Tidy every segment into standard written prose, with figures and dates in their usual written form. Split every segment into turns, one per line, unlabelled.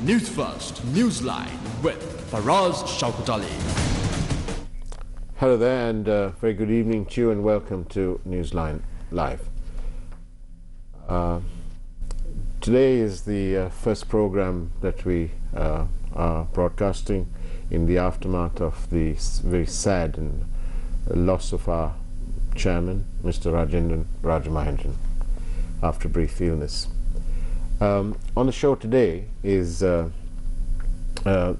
Newsfirst Newsline with Faraz Shaukat Ali.
Hello there, and very good evening to you, and welcome to Newsline Live. Today is the first program that we are broadcasting in the aftermath of the very sad and loss of our chairman, Mr. Rajamahendran, after a brief illness. On the show today is the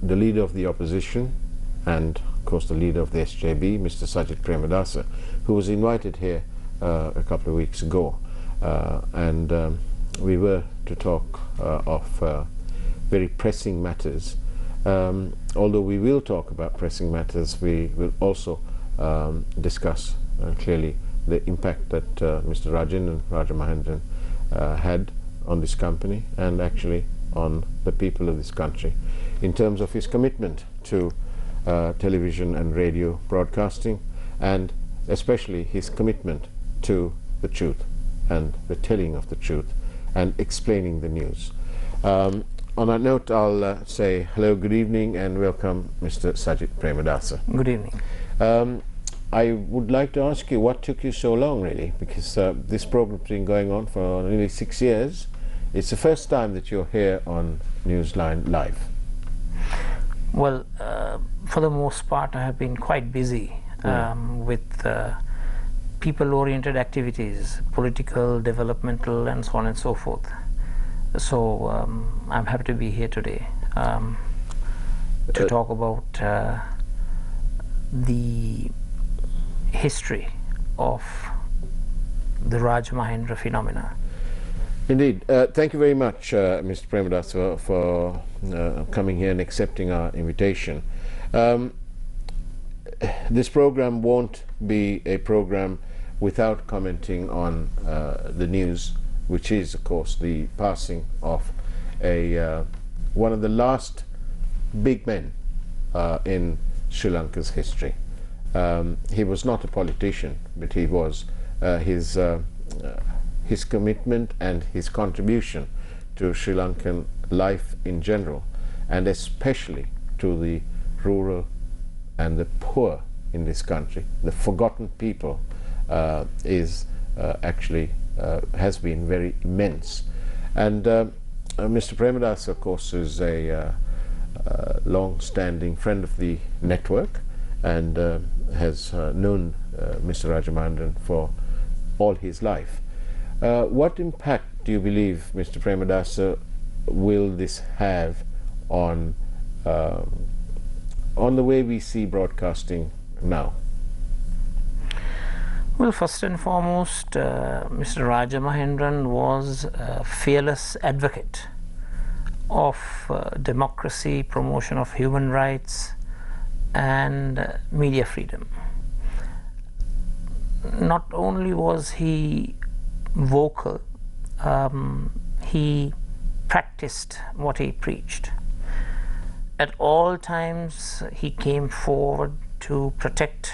leader of the opposition and, of course, the leader of the SJB, Mr. Sajid Premadasa, who was invited here a couple of weeks ago, and we were to talk of very pressing matters. Although we will talk about pressing matters, we will also discuss clearly the impact that Mr. Rajamahendran had on this company and actually on the people of this country in terms of his commitment to television and radio broadcasting, and especially his commitment to the truth and the telling of the truth and explaining the news. On that note, I'll say hello, good evening, and welcome Mr. Sajid Premadasa.
Good evening.
I would like to ask you, what took you so long, really? Because this program's been going on for nearly 6 years. It's the first time that you're here on Newsline Live.
Well, for the most part, I have been quite busy with people-oriented activities, political, developmental, and so on and so forth. So I'm happy to be here today to talk about the history of the Rajamahendra phenomena.
Indeed. Thank you very much, Mr. Premadasa, for coming here and accepting our invitation. This program won't be a program without commenting on the news, which is, of course, the passing of one of the last big men in Sri Lanka's history. He was not a politician, but he was his commitment and his contribution to Sri Lankan life in general, and especially to the rural and the poor in this country, the forgotten people, is actually has been very immense. And Mr. Premadasa, of course, is a long-standing friend of the network and has known Mr. Rajamahendran for all his life. What impact do you believe, Mr. Premadasa, will this have on the way we see broadcasting now?
Well, first and foremost, Mr. Rajamahendran was a fearless advocate of democracy, promotion of human rights, and media freedom. Not only was he vocal, he practiced what he preached. At all times, he came forward to protect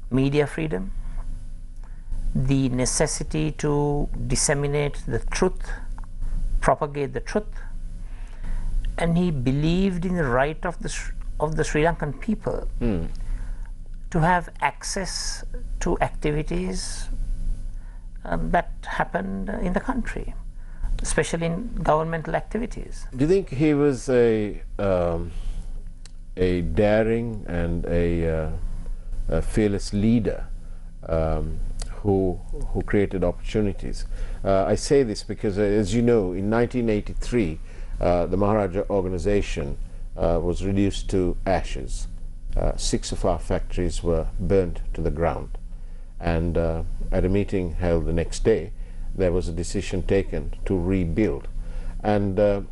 media freedom, the necessity to disseminate the truth, propagate the truth, and he believed in the right of the Sri Lankan people to have access to activities that happened in the country, especially in governmental activities.
Do you think he was a daring and a fearless leader who created opportunities? I say this because, as you know, in 1983, the Maharaja organization was reduced to ashes. 6 of our factories were burnt to the ground. And at a meeting held the next day, there was a decision taken to rebuild. And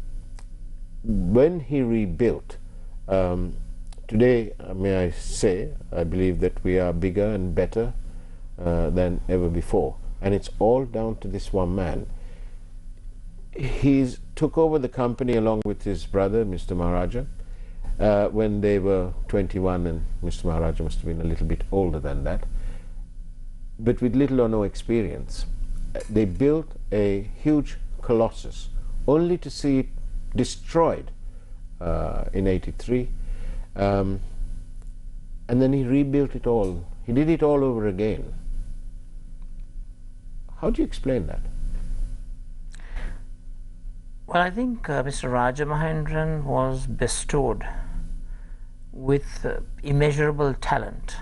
when he rebuilt, today, may I say, I believe that we are bigger and better than ever before. And it's all down to this one man. He took over the company along with his brother, Mr. Maharaja, when they were 21, and Mr. Maharaja must have been a little bit older than that, but with little or no experience. They built a huge colossus only to see it destroyed in 83. And then he rebuilt it all. He did it all over again. How do you explain that?
Well, I think Mr. Rajamahendran was bestowed with immeasurable talent.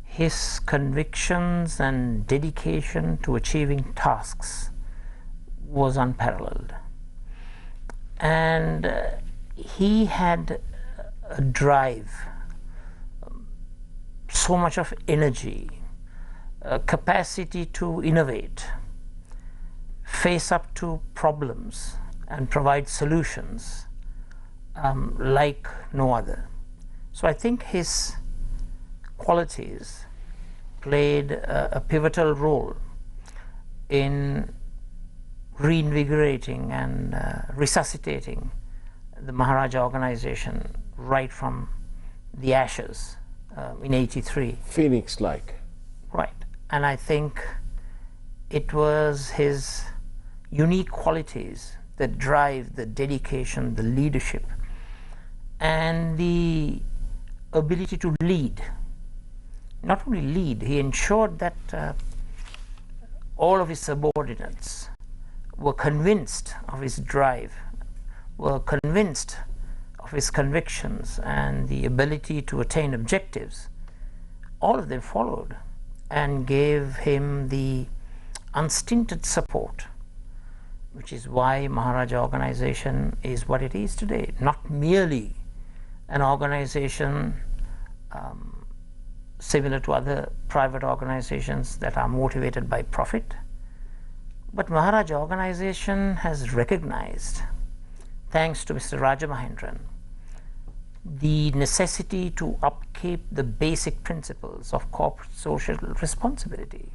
His convictions and dedication to achieving tasks was unparalleled. And he had a drive, so much of energy, capacity to innovate, face up to problems and provide solutions like no other. So I think his qualities played a pivotal role in reinvigorating and resuscitating the Maharaja organization right from the ashes in 83.
Phoenix-like.
Right. And I think it was his unique qualities, the drive, the dedication, the leadership, and the ability to lead. Not only lead, he ensured that all of his subordinates were convinced of his drive, were convinced of his convictions and the ability to attain objectives. All of them followed and gave him the unstinted support, which is why Maharaja organization is what it is today. Not merely an organization similar to other private organizations that are motivated by profit, but Maharaja organization has recognized, thanks to Mr. Rajamahendran, the necessity to upkeep the basic principles of corporate social responsibility.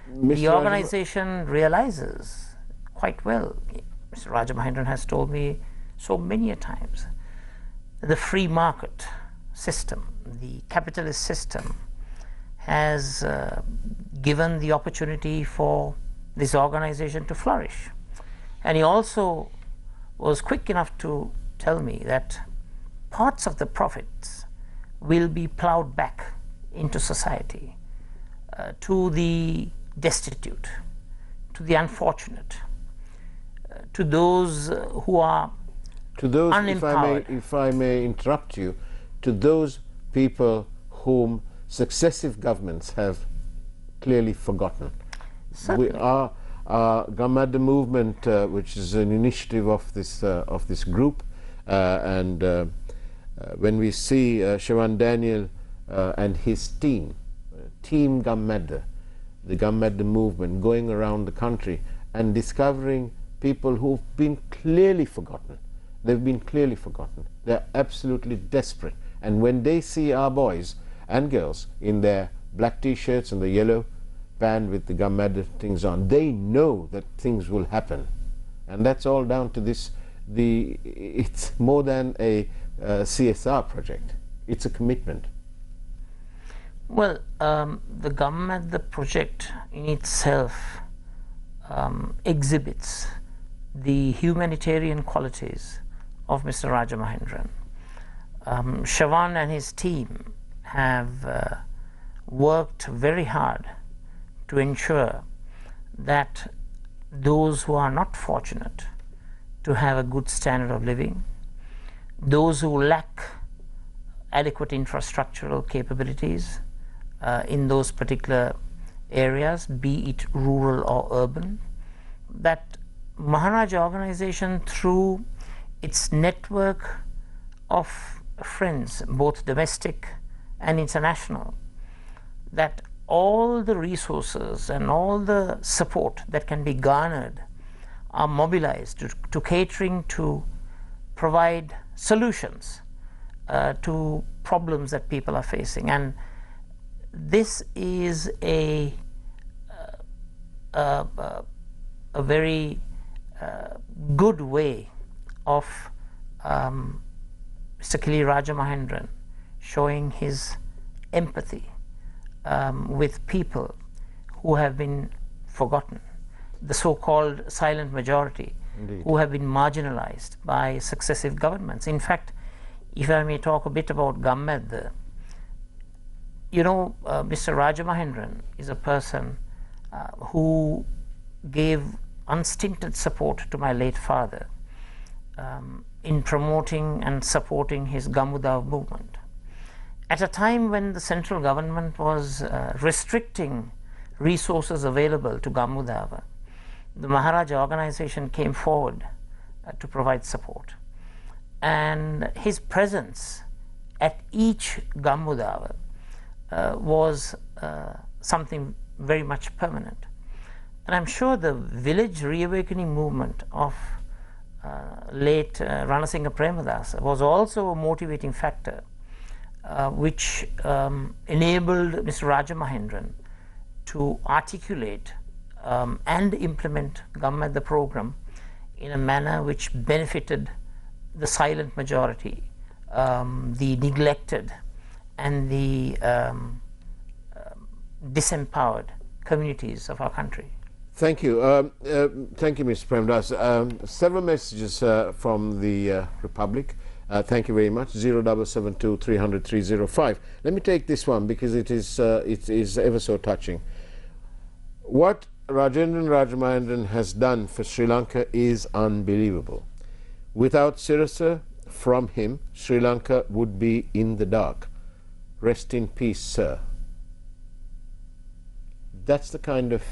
The organization realizes quite well, Mr. Rajamahendran has told me so many a times, the free market system, the capitalist system has given the opportunity for this organization to flourish. And he also was quick enough to tell me that parts of the profits will be plowed back into society, to the destitute, to the unfortunate, to those who are unempowered.
If I may interrupt you, to those people whom successive governments have clearly forgotten. Our Gamada movement, which is an initiative of this group, and when we see Shawan Daniel and his team, Team Gamada, the Gamada movement, going around the country and discovering people who've been clearly forgotten. They've been clearly forgotten. They're absolutely desperate. And when they see our boys and girls in their black t-shirts and the yellow band with the Gamada things on, they know that things will happen. And that's all down to this. It's more than a CSR project. It's a commitment.
Well, the Gamada project in itself exhibits the humanitarian qualities of Mr. Rajamahendran. Shawan and his team have worked very hard to ensure that those who are not fortunate to have a good standard of living, those who lack adequate infrastructural capabilities in those particular areas, be it rural or urban, that Maharaja organization, through its network of friends, both domestic and international, that all the resources and all the support that can be garnered are mobilized to catering to provide solutions to problems that people are facing. And this is a very good way of Mr. Kili Rajamahendran showing his empathy with people who have been forgotten, the so-called silent majority.
Indeed.
who have been marginalized by successive governments. In fact, if I may talk a bit about Gammed, you know, Mr. Rajamahendran is a person who gave unstinted support to my late father in promoting and supporting his Gamudav movement. At a time when the central government was restricting resources available to Gamudav, the Maharaja organization came forward to provide support. And his presence at each Gamudav was something very much permanent. And I'm sure the village reawakening movement of late Ranasinghe Premadasa was also a motivating factor which enabled Mr. Rajamahendran to articulate and implement Gammed the program in a manner which benefited the silent majority, the neglected and the disempowered communities of our country.
Thank you. Thank you, Mr. Premdas. Several messages from the Republic. Thank you very much. 0772 300 305. Let me take this one because it is ever so touching. What Rajamahendran has done for Sri Lanka is unbelievable. Without Sirasa, from him, Sri Lanka would be in the dark. Rest in peace, sir. That's the kind of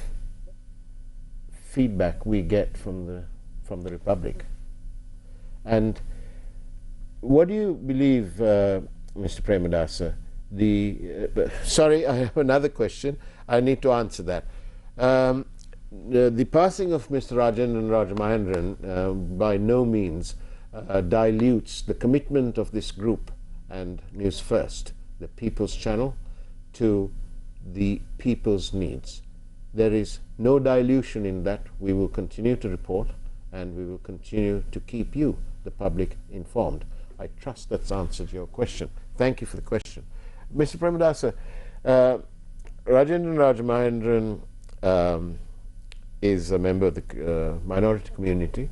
feedback we get from the Republic. And what do you believe, Mr. Premadasa? Sorry, I have another question. I need to answer that. The passing of Mr. Rajamahendran by no means dilutes the commitment of this group and News First, the People's Channel, to the people's needs. There is no dilution in that. We will continue to report and we will continue to keep you, the public, informed. I trust that's answered your question. Thank you for the question. Mr. Premadasa, Rajamahendran is a member of the minority community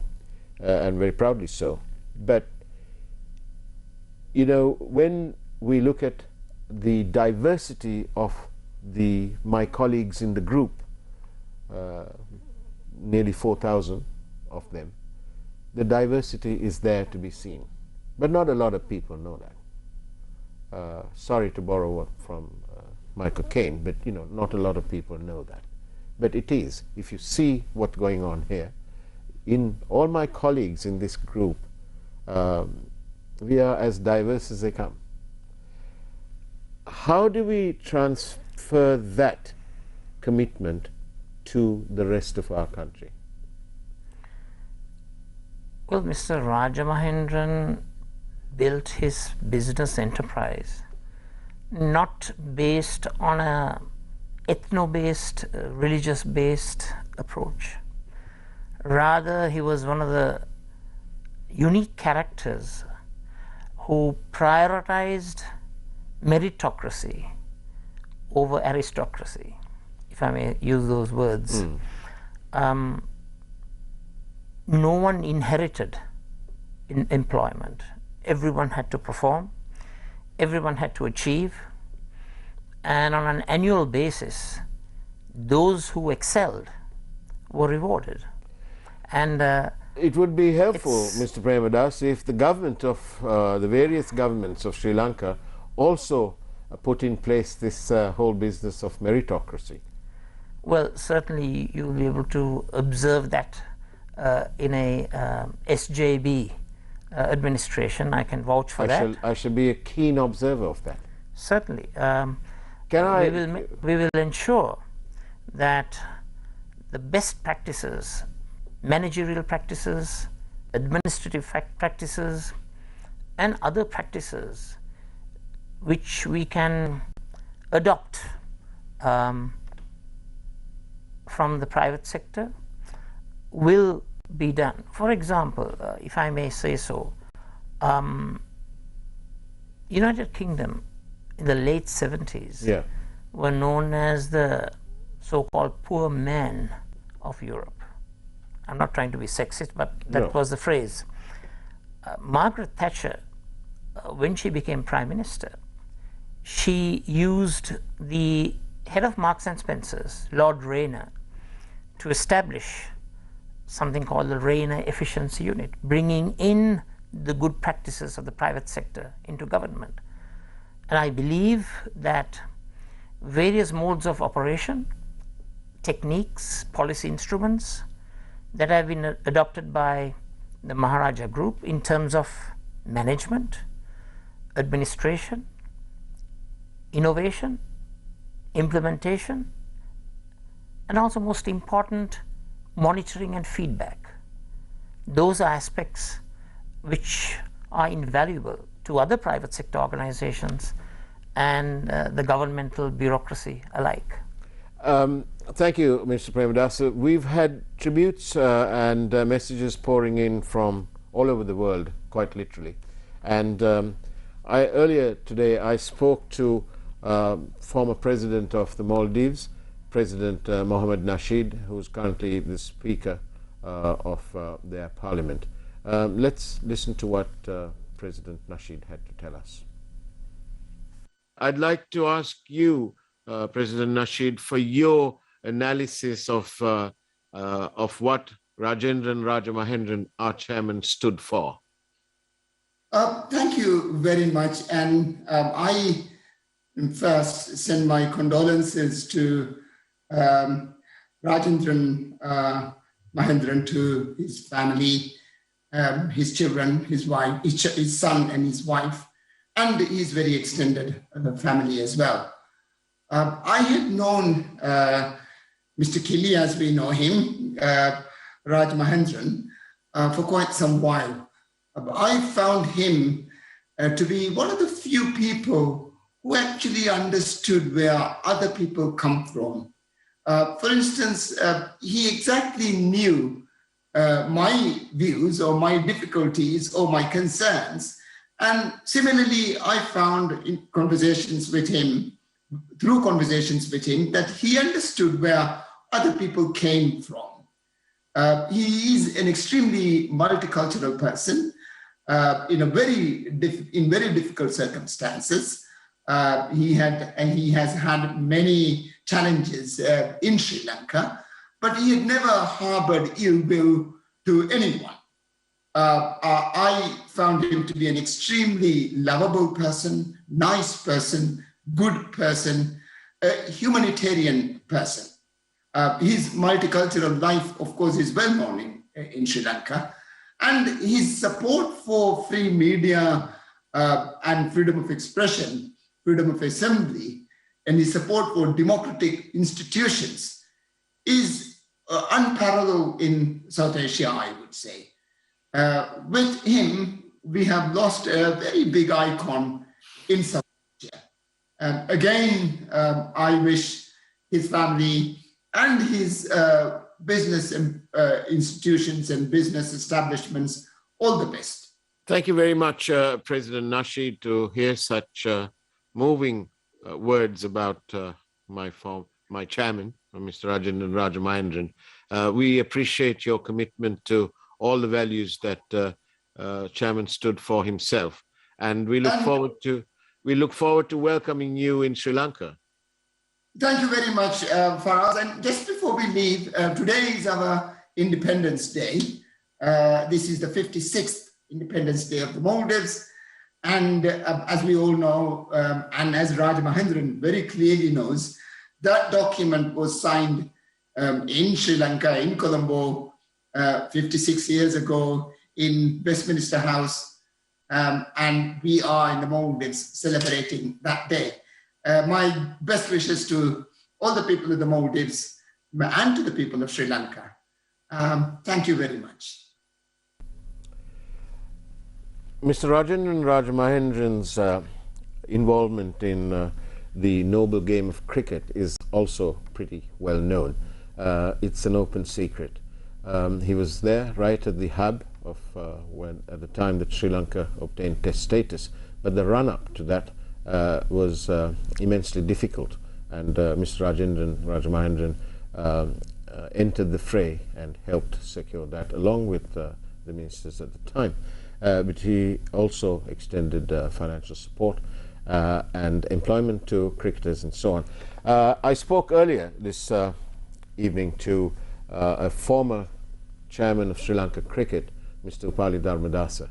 and very proudly so. But, you know, when we look at the diversity of my colleagues in the group, nearly 4,000 of them, the diversity is there to be seen. But not a lot of people know that. Sorry to borrow from Michael Caine, but you know, not a lot of people know that. But it is. If you see what's going on here, in all my colleagues in this group, we are as diverse as they come. How do we transfer that commitment to the rest of our country?
Well, Mr. Rajamahendran built his business enterprise not based on a ethno-based, religious-based approach. Rather, he was one of the unique characters who prioritized meritocracy over aristocracy, if I may use those words. No one inherited in employment. Everyone had to perform, everyone had to achieve, and on an annual basis, those who excelled were rewarded. And
it would be helpful, Mr. Premadas, if the government of the various governments of Sri Lanka also put in place this whole business of meritocracy.
Well, certainly you will be able to observe that in a SJB administration. I can vouch for that.
I shall be a keen observer of that.
Certainly.
We
will ensure that the best practices, managerial practices, administrative practices, and other practices which we can adopt from the private sector will be done. For example, if I may say so, United Kingdom in the late 70s were known as the so-called poor men of Europe. I'm not trying to be sexist, but that
No.
was the phrase. Margaret Thatcher, when she became Prime Minister, she used the head of Marks and Spencer's, Lord Rayner, to establish something called the Rayner Efficiency Unit, bringing in the good practices of the private sector into government. And I believe that various modes of operation, techniques, policy instruments that have been adopted by the Maharaja Group in terms of management, administration, innovation, implementation, and also most important, monitoring and feedback. Those are aspects which are invaluable to other private sector organizations and the governmental bureaucracy alike.
Thank you, Mr. Premadasa. We've had tributes and messages pouring in from all over the world, quite literally. And earlier today I spoke to former president of the Maldives, President Mohammed Nasheed, who is currently the Speaker of their parliament. Let's listen to what President Nasheed had to tell us. I'd like to ask you, President Nasheed, for your analysis of what Rajamahendran, our chairman, stood for.
Thank you very much. And I first send my condolences to Rajendran Mahendran, to his family, his children, his wife, his son and his wife, and his very extended family as well. I had known Mr. Killy, as we know him, Rajamahendran, for quite some while. I found him to be one of the few people who actually understood where other people come from. For instance, he exactly knew my views or my difficulties or my concerns. And similarly, I found in conversations with him, that he understood where other people came from. He is an extremely multicultural person in very difficult circumstances. He has had many challenges in Sri Lanka, but he had never harbored ill will to anyone. I found him to be an extremely lovable person, nice person, good person, a humanitarian person. His multicultural life, of course, is well known in Sri Lanka, and his support for free media and freedom of expression, freedom of assembly, and his support for democratic institutions is unparalleled in South Asia, I would say. With him, we have lost a very big icon in South Asia. Again, I wish his family and his business institutions and business establishments all the best.
Thank you very much, President Nasheed, to hear such moving words about my chairman, Mr. Rajamahendran. We appreciate your commitment to all the values that chairman stood for himself, and we look forward to welcoming you in Sri Lanka.
Thank you very much, Faraz. And just before we leave, today is our Independence Day. This is the 56th Independence Day of the Maldives. And as we all know, and as Rajamahendran very clearly knows, that document was signed in Sri Lanka, in Colombo, 56 years ago in Westminster House. And we are in the Maldives celebrating that day. My best wishes to all the people of the Maldives and to the people of Sri Lanka. Thank you very much.
Mr. Rajamahendran's involvement in the noble game of cricket is also pretty well known. It's an open secret. He was there right at the hub of at the time that Sri Lanka obtained Test status, but the run-up to that was immensely difficult, and Mr. Rajamahendran entered the fray and helped secure that, along with the ministers at the time. But he also extended financial support and employment to cricketers and so on. I spoke earlier this evening to a former chairman of Sri Lanka cricket, Mr. Upali Dharmadasa.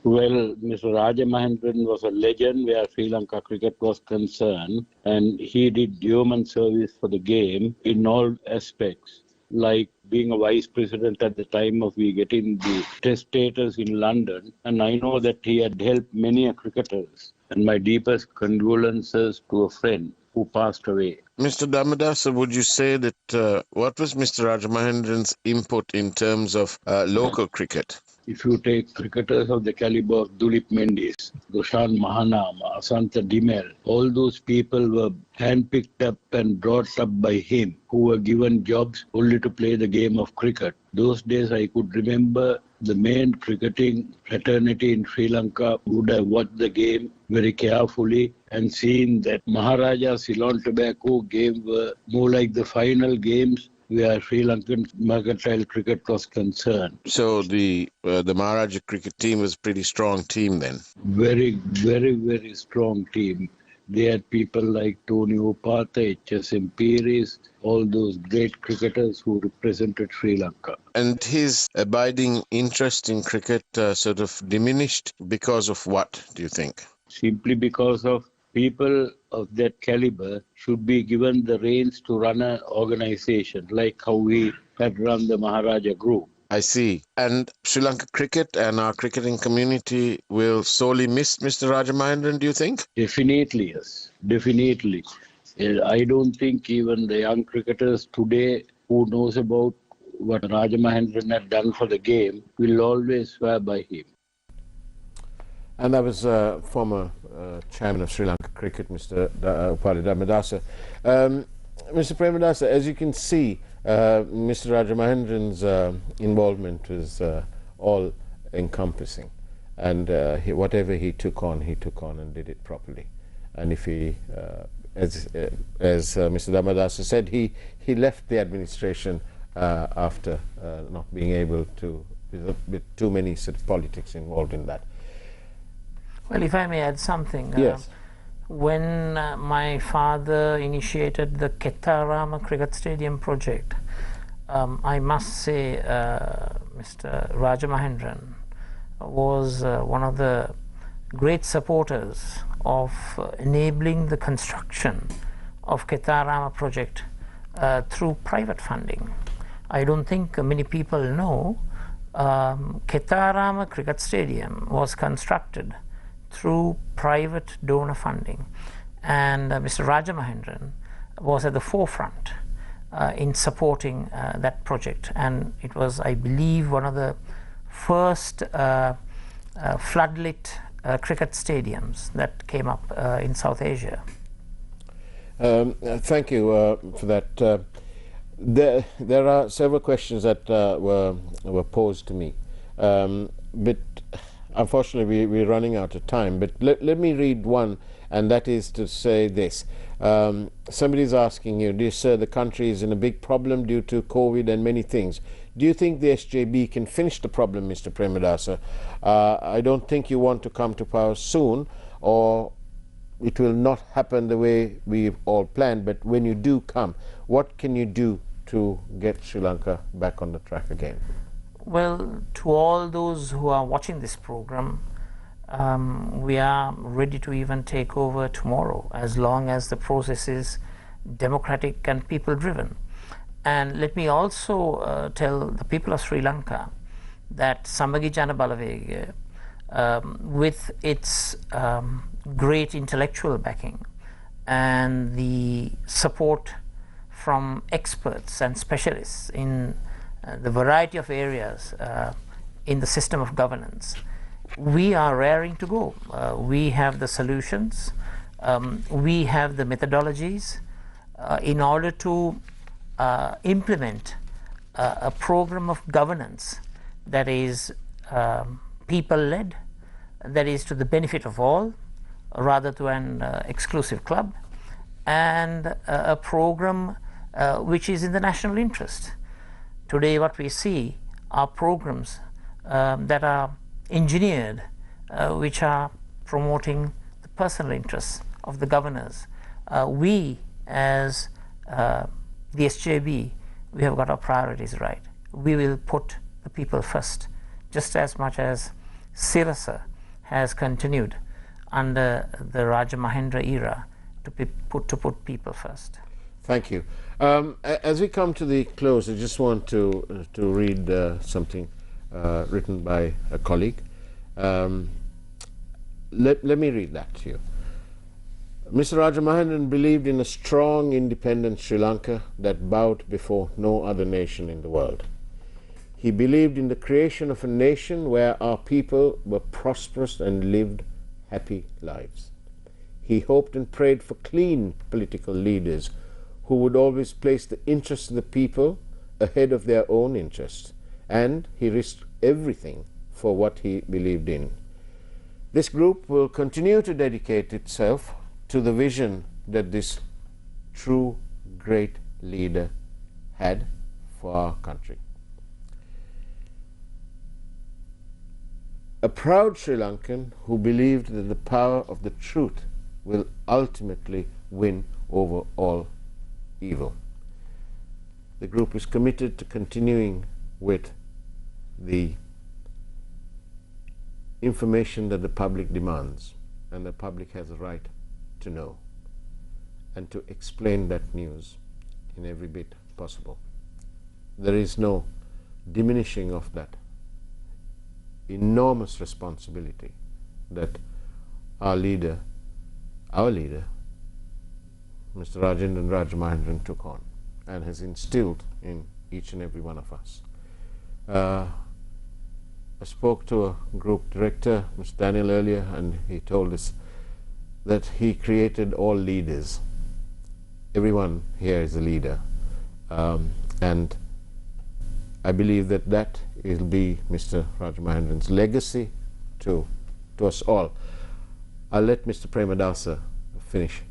Well, Mr. Rajamahendran was a legend where Sri Lanka cricket was concerned, and he did human service for the game in all aspects, like being a vice president at the time of we getting the test status in London. And I know that he had helped many cricketers, and my deepest condolences to a friend who passed away.
Mr. Dharmadasa, would you say that what was Mr. Rajamahendran's input in terms of local cricket?
If you take cricketers of the caliber of Dulip Mendes, Dushan Mahanama, Asantha Dimel, all those people were handpicked up and brought up by him, who were given jobs only to play the game of cricket. Those days I could remember the main cricketing fraternity in Sri Lanka would have watched the game very carefully and seen that Maharaja Ceylon Tobacco game were more like the final games where Sri Lankan mercantile cricket was concerned. So the Maharaja cricket team was a pretty strong team then? Very, very, very strong team. They had people like Tony Upata, H.S.M. Piris, all those great cricketers who represented Sri Lanka. And his abiding interest in cricket sort of diminished because of what, do you think? Simply because of people of that caliber should be given the reins to run an organization, like how we had run the Maharaja Group. I see. And Sri Lanka cricket and our cricketing community will sorely miss Mr. Rajamahendran, do you think? Definitely, yes. Definitely. I don't think even the young cricketers today who knows about what Rajamahendran had done for the game will always swear by him. And that was former chairman of Sri Lanka cricket, Mr. Upali Dharmadasa. Mr. Premadasa, as you can see, Mr. Rajamahendran's involvement was all encompassing, and whatever he took on and did it properly. And if he, as Mr. Dharmadasa said, he left the administration after not being able to, with too many sort of politics involved in that.
Well, if I may add something.
Yes.
When my father initiated the Kettarama Cricket Stadium project, I must say Mr. Rajamahendran was one of the great supporters of enabling the construction of Kettarama project through private funding. I don't think many people know Kettarama Cricket Stadium was constructed through private donor funding, and Mr. Rajamahendran was at the forefront in supporting that project, and it was, I believe, one of the first floodlit cricket stadiums that came up in South Asia.
Thank you for that. There are several questions that were posed to me, but unfortunately we're running out of time. But let me read one, and that is to say this. Somebody's asking you, dear sir, the country is in a big problem due to COVID and many things. Do you think the SJB can finish the problem, Mr. Premadasa? I don't think you want to come to power soon, or it will not happen the way we've all planned, but when you do come, what can you do to get Sri Lanka back on the track again?
Well, to all those who are watching this program, we are ready to even take over tomorroh, as long as the process is democratic and people-driven. And let me also tell the people of Sri Lanka that Samagi Jana Balavega, with its great intellectual backing and the support from experts and specialists in the variety of areas in the system of governance, we are raring to go. We have the solutions, we have the methodologies in order to implement a program of governance that is people-led, that is to the benefit of all, rather to an exclusive club, and a program which is in the national interest. Today what we see are programs that are engineered which are promoting the personal interests of the governors. We as the SJB, we have got our priorities right. We will put the people first, just as much as Sirasa has continued under the Rajamahendra era to put people first.
Thank you. As we come to the close, I just want to read something written by a colleague. Let me read that to you. Mr. Rajamahendran believed in a strong, independent Sri Lanka that bowed before no other nation in the world. He believed in the creation of a nation where our people were prosperous and lived happy lives. He hoped and prayed for clean political leaders who would always place the interests of the people ahead of their own interests, and he risked everything for what he believed in. This group will continue to dedicate itself to the vision that this true great leader had for our country. A proud Sri Lankan who believed that the power of the truth will ultimately win over all evil. The group is committed to continuing with the information that the public demands, and the public has a right to know, and to explain that news in every bit possible. There is no diminishing of that enormous responsibility that our leader, Mr. Rajamahendran took on and has instilled in each and every one of us. I spoke to a group director, Mr. Daniel, earlier, and he told us that he created all leaders. Everyone here is a leader, and I believe that that will be Mr. Rajamahendran's legacy to us all. I'll let Mr. Premadasa finish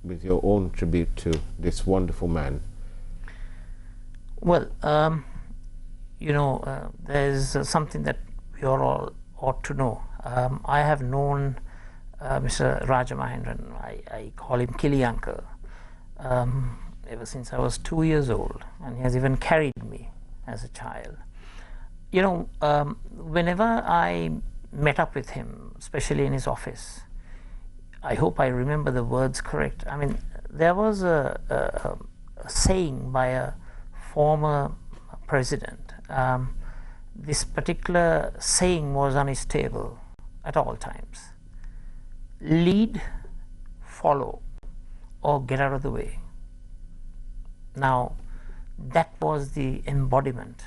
with your own tribute to this wonderful man.
Well, there's something that we all ought to know. I have known Mr. Rajamahendran, I call him Kili Uncle, ever since I was 2 years old, and he has even carried me as a child. Whenever I met up with him, especially in his office, I hope I remember the words correct. I mean, there was a saying by a former president. This particular saying was on his table at all times: lead, follow, or get out of the way. Now, that was the embodiment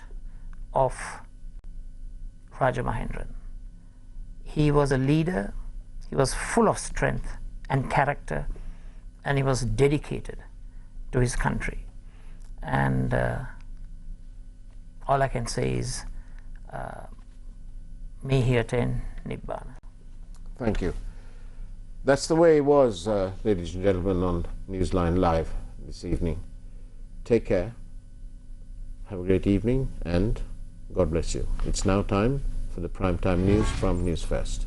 of Rajamahendran. He was a leader, he was full of strength and character, and he was dedicated to his country. And all I can say is, may he attain Nibbana.
Thank you. That's the way it was, ladies and gentlemen, on Newsline Live this evening. Take care, have a great evening, and God bless you. It's now time for the primetime news from Newsfirst.